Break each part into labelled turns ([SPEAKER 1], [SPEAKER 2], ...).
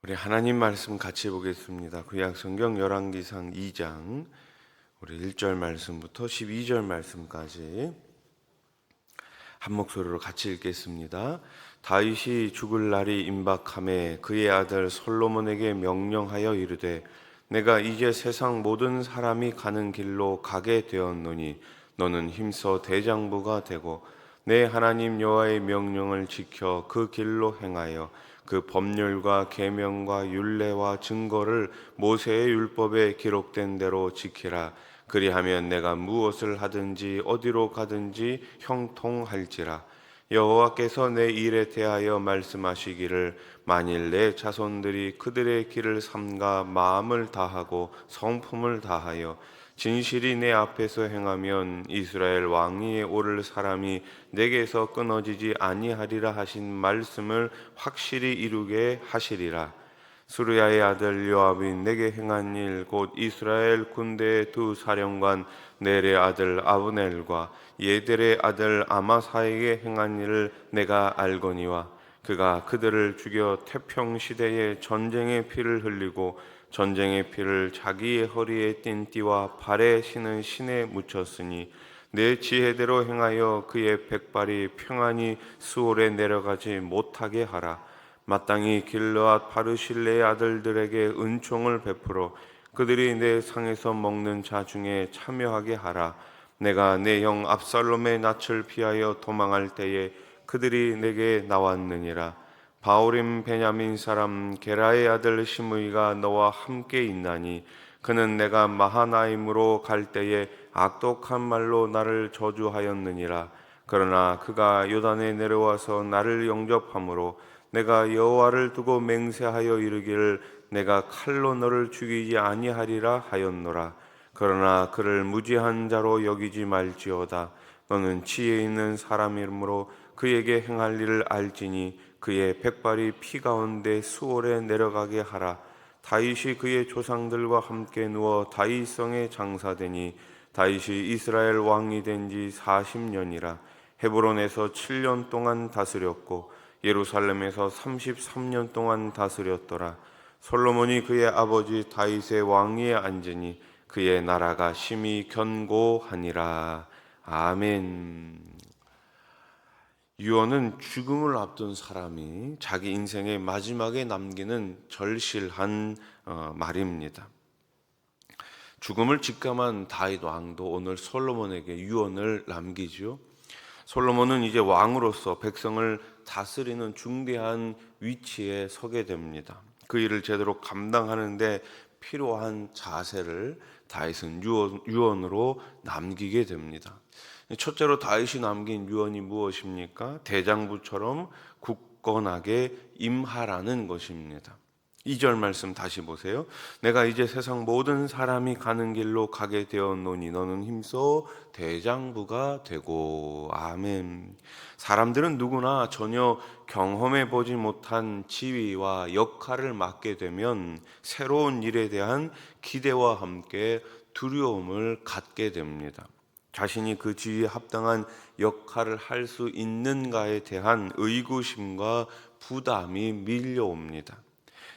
[SPEAKER 1] 우리 하나님 말씀 같이 보겠습니다. 구약 성경 열왕기상 2장 우리 1절 말씀부터 12절 말씀까지 한 목소리로 같이 읽겠습니다. 다윗이 죽을 날이 임박함에 그의 아들 솔로몬에게 명령하여 이르되 내가 이제 세상 모든 사람이 가는 길로 가게 되었노니 너는 힘써 대장부가 되고 내 하나님 여호와의 명령을 지켜 그 길로 행하여 그 법률과 계명과 율례와 증거를 모세의 율법에 기록된 대로 지키라. 그리하면 내가 무엇을 하든지 어디로 가든지 형통할지라. 여호와께서 내 일에 대하여 말씀하시기를 만일 내 자손들이 그들의 길을 삼가 마음을 다하고 성품을 다하여 진실이 내 앞에서 행하면 이스라엘 왕위에 오를 사람이 내게서 끊어지지 아니하리라 하신 말씀을 확실히 이루게 하시리라. 수르야의 아들 요압이 내게 행한 일 곧 이스라엘 군대의 두 사령관 넬의 아들 아브넬과 예델의 아들 아마사에게 행한 일을 내가 알거니와 그가 그들을 죽여 태평 시대에 전쟁의 피를 흘리고 전쟁의 피를 자기의 허리에 띤 띠와 발에 신은 신에 묻혔으니 내 지혜대로 행하여 그의 백발이 평안히 수올에 내려가지 못하게 하라. 마땅히 길르앗 바르실레의 아들들에게 은총을 베풀어 그들이 내 상에서 먹는 자 중에 참여하게 하라. 내가 내 형 압살롬의 낯을 피하여 도망할 때에 그들이 내게 나왔느니라. 바오림 베냐민 사람 게라의 아들 시므이가 너와 함께 있나니 그는 내가 마하나임으로 갈 때에 악독한 말로 나를 저주하였느니라. 그러나 그가 요단에 내려와서 나를 영접함으로 내가 여호와를 두고 맹세하여 이르기를 내가 칼로 너를 죽이지 아니하리라 하였노라. 그러나 그를 무지한 자로 여기지 말지어다. 너는 지혜 있는 사람이므로 그에게 행할 일을 알지니 그의 백발이 피 가운데 수월에 내려가게 하라. 다윗이 그의 조상들과 함께 누워 다윗성에 장사되니 다윗이 이스라엘 왕이 된 지 40년이라. 헤브론에서 7년 동안 다스렸고 예루살렘에서 33년 동안 다스렸더라. 솔로몬이 그의 아버지 다윗의 왕위에 앉으니 그의 나라가 심히 견고하니라. 아멘. 유언은 죽음을 앞둔 사람이 자기 인생의 마지막에 남기는 절실한 말입니다. 죽음을 직감한 다윗 왕도 오늘 솔로몬에게 유언을 남기죠. 솔로몬은 이제 왕으로서 백성을 다스리는 중대한 위치에 서게 됩니다. 그 일을 제대로 감당하는데 필요한 자세를 다윗은 유언으로 남기게 됩니다. 첫째로 다윗이 남긴 유언이 무엇입니까? 대장부처럼 굳건하게 임하라는 것입니다. 2절 말씀 다시 보세요. 내가 이제 세상 모든 사람이 가는 길로 가게 되었노니 너는 힘써 대장부가 되고. 아멘. 사람들은 누구나 전혀 경험해 보지 못한 지위와 역할을 맡게 되면 새로운 일에 대한 기대와 함께 두려움을 갖게 됩니다. 자신이 그 지위에 합당한 역할을 할 수 있는가에 대한 의구심과 부담이 밀려옵니다.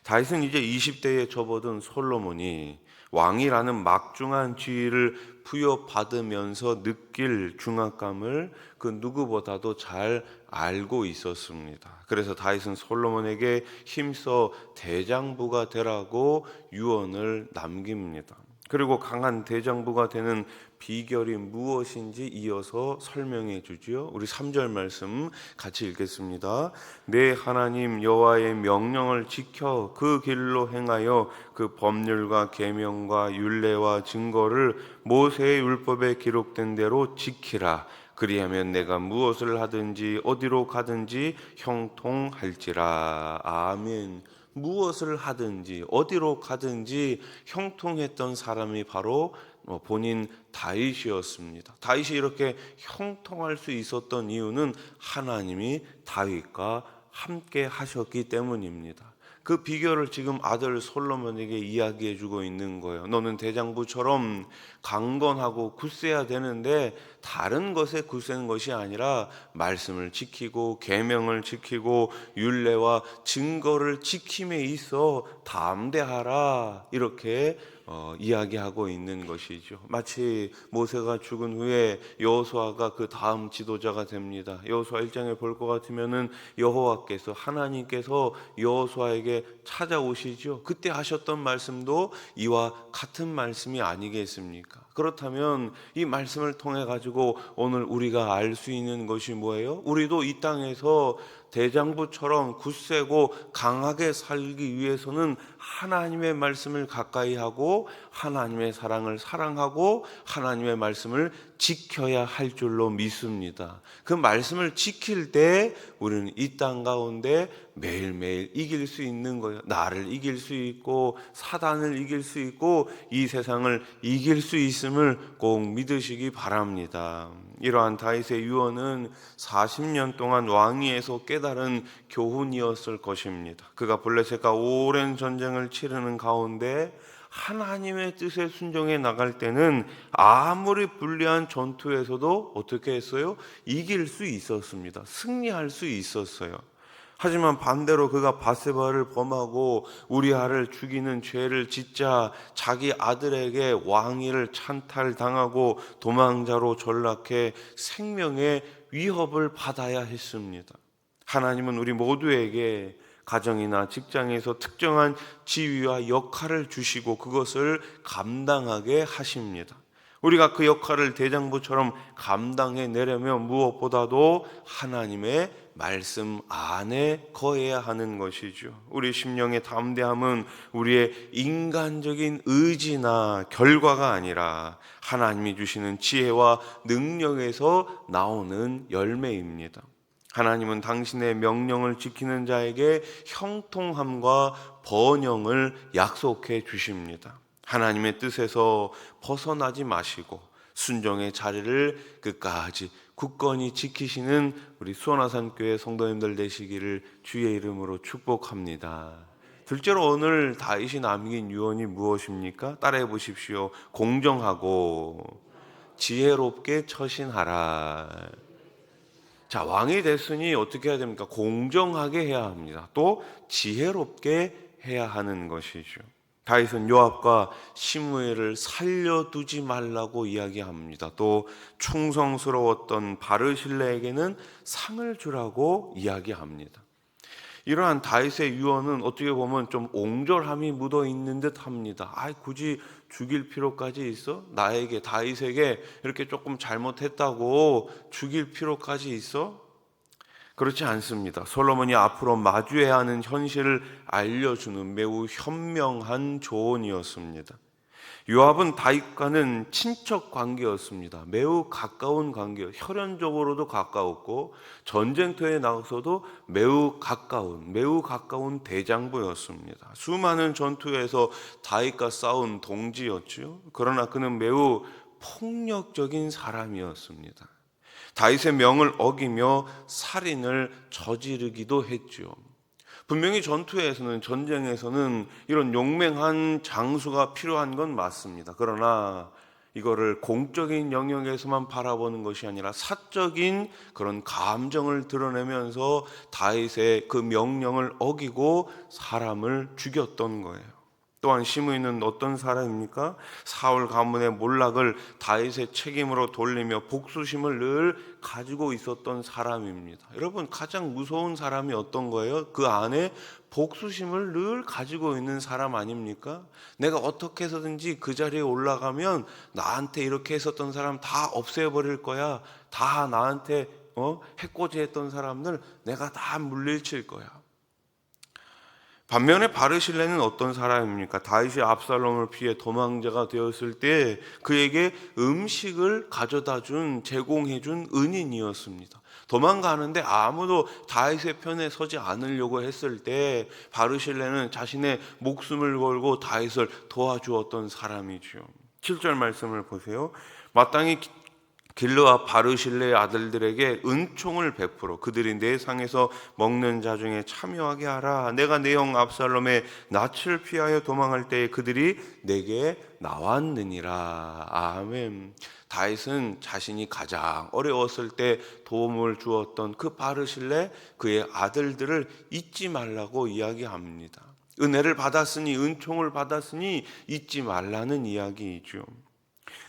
[SPEAKER 1] 다윗은 이제 20대에 접어든 솔로몬이 왕이라는 막중한 지위를 부여받으면서 느낄 중압감을 그 누구보다도 잘 알고 있었습니다. 그래서 다윗은 솔로몬에게 힘써 대장부가 되라고 유언을 남깁니다. 그리고 강한 대장부가 되는 비결이 무엇인지 이어서 설명해 주지요. 우리 3절 말씀 같이 읽겠습니다. 내 하나님 여호와의 명령을 지켜 그 길로 행하여 그 법률과 계명과 율례와 증거를 모세의 율법에 기록된 대로 지키라. 그리하면 내가 무엇을 하든지 어디로 가든지 형통할지라. 아멘. 무엇을 하든지 어디로 가든지 형통했던 사람이 바로 본인 다윗이었습니다. 다윗이 이렇게 형통할 수 있었던 이유는 하나님이 다윗과 함께 하셨기 때문입니다. 그 비결을 지금 아들 솔로몬에게 이야기해 주고 있는 거예요. 너는 대장부처럼 강건하고 굳세야 되는데 다른 것에 굳세는 것이 아니라 말씀을 지키고 계명을 지키고 율례와 증거를 지킴에 있어 담대하라, 이렇게 이야기하고 있는 것이죠. 마치 모세가 죽은 후에 여호수아가 그 다음 지도자가 됩니다. 여호수아 1장에 볼 것 같으면은 여호와께서, 하나님께서 여호수아에게 찾아오시죠. 그때 하셨던 말씀도 이와 같은 말씀이 아니겠습니까? 그렇다면 이 말씀을 통해 가지고 오늘 우리가 알 수 있는 것이 뭐예요? 우리도 이 땅에서 대장부처럼 굳세고 강하게 살기 위해서는 하나님의 말씀을 가까이 하고 하나님의 사랑을 사랑하고 하나님의 말씀을 지켜야 할 줄로 믿습니다. 그 말씀을 지킬 때 우리는 이 땅 가운데 매일매일 이길 수 있는 거예요. 나를 이길 수 있고 사단을 이길 수 있고 이 세상을 이길 수 있음을 꼭 믿으시기 바랍니다. 이러한 다윗의 유언은 40년 동안 왕위에서 깨달은 교훈이었을 것입니다. 그가 블레셋과 오랜 전쟁을 치르는 가운데 하나님의 뜻에 순종해 나갈 때는 아무리 불리한 전투에서도 어떻게 했어요? 이길 수 있었습니다. 승리할 수 있었어요. 하지만 반대로 그가 밧세바를 범하고 우리아를 죽이는 죄를 짓자 자기 아들에게 왕위를 찬탈당하고 도망자로 전락해 생명의 위협을 받아야 했습니다. 하나님은 우리 모두에게 가정이나 직장에서 특정한 지위와 역할을 주시고 그것을 감당하게 하십니다. 우리가 그 역할을 대장부처럼 감당해내려면 무엇보다도 하나님의 말씀 안에 거해야 하는 것이죠. 우리 심령의 담대함은 우리의 인간적인 의지나 결과가 아니라 하나님이 주시는 지혜와 능력에서 나오는 열매입니다. 하나님은 당신의 명령을 지키는 자에게 형통함과 번영을 약속해 주십니다. 하나님의 뜻에서 벗어나지 마시고 순종의 자리를 끝까지 굳건히 지키시는 우리 수원아산교회 성도님들 되시기를 주의 이름으로 축복합니다. 둘째로 오늘 다윗이 남긴 유언이 무엇입니까? 따라해 보십시오. 공정하고 지혜롭게 처신하라. 자, 왕이 됐으니 어떻게 해야 됩니까? 공정하게 해야 합니다. 또 지혜롭게 해야 하는 것이죠. 다윗은 요압과 시므엘을 살려두지 말라고 이야기합니다. 또 충성스러웠던 바르실레에게는 상을 주라고 이야기합니다. 이러한 다윗의 유언은 어떻게 보면 좀 옹졸함이 묻어 있는 듯합니다. 굳이 죽일 필요까지 있어? 나에게, 다윗에게 이렇게 조금 잘못했다고 죽일 필요까지 있어? 그렇지 않습니다. 솔로몬이 앞으로 마주해야 하는 현실을 알려주는 매우 현명한 조언이었습니다. 요압은 다윗과는 친척 관계였습니다. 매우 가까운 관계요. 혈연적으로도 가까웠고 전쟁터에 나가서도 매우 가까운 대장부였습니다. 수많은 전투에서 다윗과 싸운 동지였죠. 그러나 그는 매우 폭력적인 사람이었습니다. 다윗의 명을 어기며 살인을 저지르기도 했죠. 분명히 전쟁에서는 이런 용맹한 장수가 필요한 건 맞습니다. 그러나 이거를 공적인 영역에서만 바라보는 것이 아니라 사적인 그런 감정을 드러내면서 다윗의 그 명령을 어기고 사람을 죽였던 거예요. 또한 시므이는 어떤 사람입니까? 사울 가문의 몰락을 다윗의 책임으로 돌리며 복수심을 늘 가지고 있었던 사람입니다. 여러분, 가장 무서운 사람이 어떤 거예요? 그 안에 복수심을 늘 가지고 있는 사람 아닙니까? 내가 어떻게 해서든지 그 자리에 올라가면 나한테 이렇게 했었던 사람 다 없애버릴 거야. 다 나한테 해코지했던 사람들 내가 다 물리칠 거야. 반면에 바르실레는 어떤 사람입니까? 다윗이 압살롬을 피해 도망자가 되었을 때 그에게 음식을 가져다 제공해 준 은인이었습니다. 도망가는데 아무도 다윗의 편에 서지 않으려고 했을 때 바르실레는 자신의 목숨을 걸고 다윗을 도와주었던 사람이죠. 7절 말씀을 보세요. 마땅히 길르와 바르실레의 아들들에게 은총을 베풀어 그들이 내 상에서 먹는 자 중에 참여하게 하라. 내가 내 형 압살롬의 낯을 피하여 도망할 때에 그들이 내게 나왔느니라. 아멘. 다윗은 자신이 가장 어려웠을 때 도움을 주었던 그 바르실레 그의 아들들을 잊지 말라고 이야기합니다. 은혜를 받았으니, 은총을 받았으니 잊지 말라는 이야기이죠.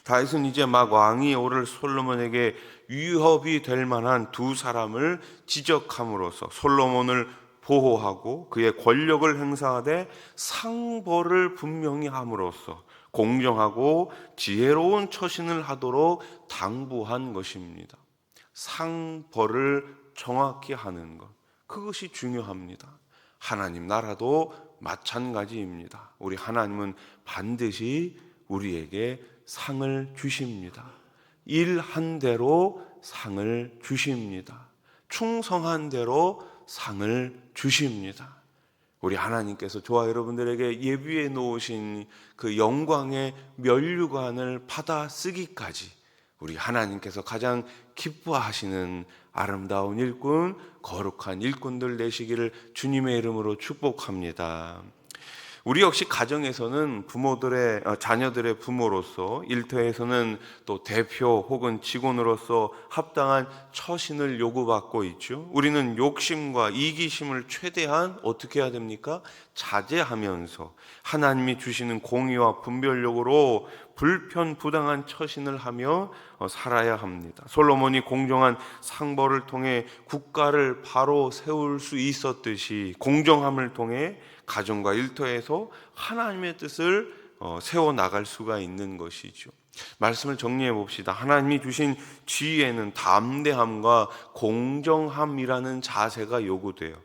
[SPEAKER 1] 다윗은 이제 막 왕이 오를 솔로몬에게 위협이 될 만한 두 사람을 지적함으로써 솔로몬을 보호하고 그의 권력을 행사하되 상벌을 분명히 함으로써 공정하고 지혜로운 처신을 하도록 당부한 것입니다. 상벌을 정확히 하는 것, 그것이 중요합니다. 하나님 나라도 마찬가지입니다. 우리 하나님은 반드시 우리에게 상을 주십니다. 일한 대로 상을 주십니다. 충성한 대로 상을 주십니다. 우리 하나님께서 저와 여러분들에게 예비해 놓으신 그 영광의 면류관을 받아 쓰기까지 우리 하나님께서 가장 기뻐하시는 아름다운 일꾼, 거룩한 일꾼들 되시기를 주님의 이름으로 축복합니다. 우리 역시 가정에서는 자녀들의 부모로서, 일터에서는 또 대표 혹은 직원으로서 합당한 처신을 요구받고 있죠. 우리는 욕심과 이기심을 최대한 어떻게 해야 됩니까? 자제하면서 하나님이 주시는 공의와 분별력으로 불편부당한 처신을 하며 살아야 합니다. 솔로몬이 공정한 상벌을 통해 국가를 바로 세울 수 있었듯이 공정함을 통해 가정과 일터에서 하나님의 뜻을 세워나갈 수가 있는 것이죠. 말씀을 정리해 봅시다. 하나님이 주신 지혜에는 담대함과 공정함이라는 자세가 요구돼요.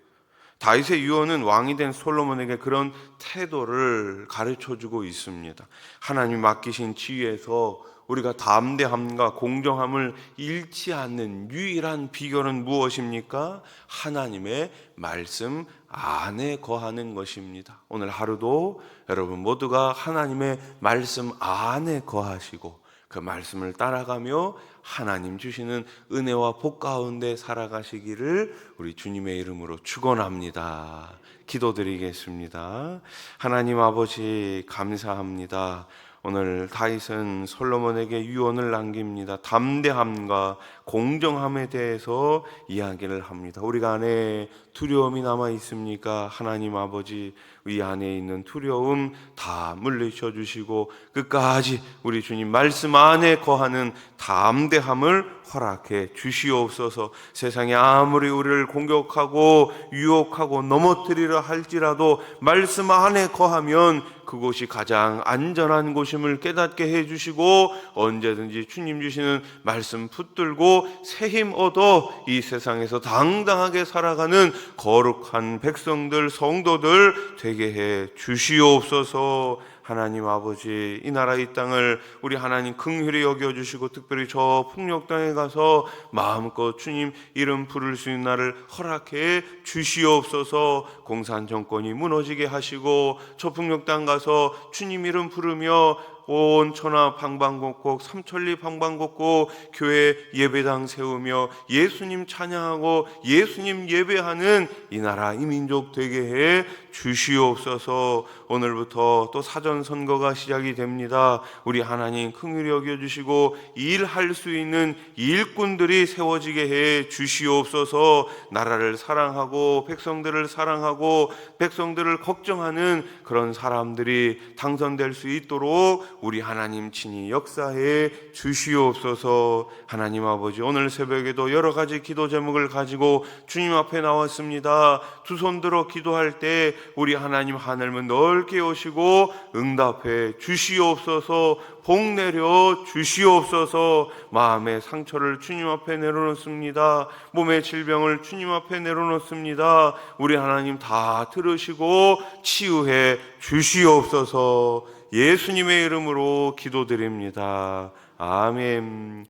[SPEAKER 1] 다윗의 유언은 왕이 된 솔로몬에게 그런 태도를 가르쳐주고 있습니다. 하나님이 맡기신 지혜에서 우리가 담대함과 공정함을 잃지 않는 유일한 비결은 무엇입니까? 하나님의 말씀 안에 거하는 것입니다. 오늘 하루도 여러분 모두가 하나님의 말씀 안에 거하시고 그 말씀을 따라가며 하나님 주시는 은혜와 복 가운데 살아가시기를 우리 주님의 이름으로 축원합니다. 기도드리겠습니다. 하나님 아버지 감사합니다. 오늘 다윗은 솔로몬에게 유언을 남깁니다. 담대함과 공정함에 대해서 이야기를 합니다. 우리가 안에 두려움이 남아 있습니까? 하나님 아버지, 이 안에 있는 두려움 다 물리쳐 주시고 끝까지 우리 주님 말씀 안에 거하는 담대함을 허락해 주시옵소서. 세상에 아무리 우리를 공격하고 유혹하고 넘어뜨리려 할지라도 말씀 안에 거하면 그곳이 가장 안전한 곳임을 깨닫게 해주시고 언제든지 주님 주시는 말씀 붙들고 새 힘 얻어 이 세상에서 당당하게 살아가는 거룩한 백성들, 성도들 되게 해 주시옵소서. 하나님 아버지, 이 나라 이 땅을 우리 하나님 긍휼히 여겨주시고 특별히 저 풍력당에 가서 마음껏 주님 이름 부를 수 있는 날을 허락해 주시옵소서. 공산 정권이 무너지게 하시고 저 풍력당 가서 주님 이름 부르며 온 천하 방방곡곡 삼천리 방방곡곡 교회 예배당 세우며 예수님 찬양하고 예수님 예배하는 이 나라 이 민족 되게 해 주시옵소서. 오늘부터 또 사전선거가 시작이 됩니다. 우리 하나님 긍휼히 여겨주시고 일할 수 있는 일꾼들이 세워지게 해 주시옵소서. 나라를 사랑하고 백성들을 사랑하고 백성들을 걱정하는 그런 사람들이 당선될 수 있도록 우리 하나님 친히 역사해 주시옵소서. 하나님 아버지, 오늘 새벽에도 여러 가지 기도 제목을 가지고 주님 앞에 나왔습니다. 두 손 들어 기도할 때 우리 하나님 하늘문 넓게 여시고 응답해 주시옵소서. 복 내려 주시옵소서. 마음의 상처를 주님 앞에 내려놓습니다. 몸의 질병을 주님 앞에 내려놓습니다. 우리 하나님 다 들으시고 치유해 주시옵소서. 예수님의 이름으로 기도드립니다. 아멘.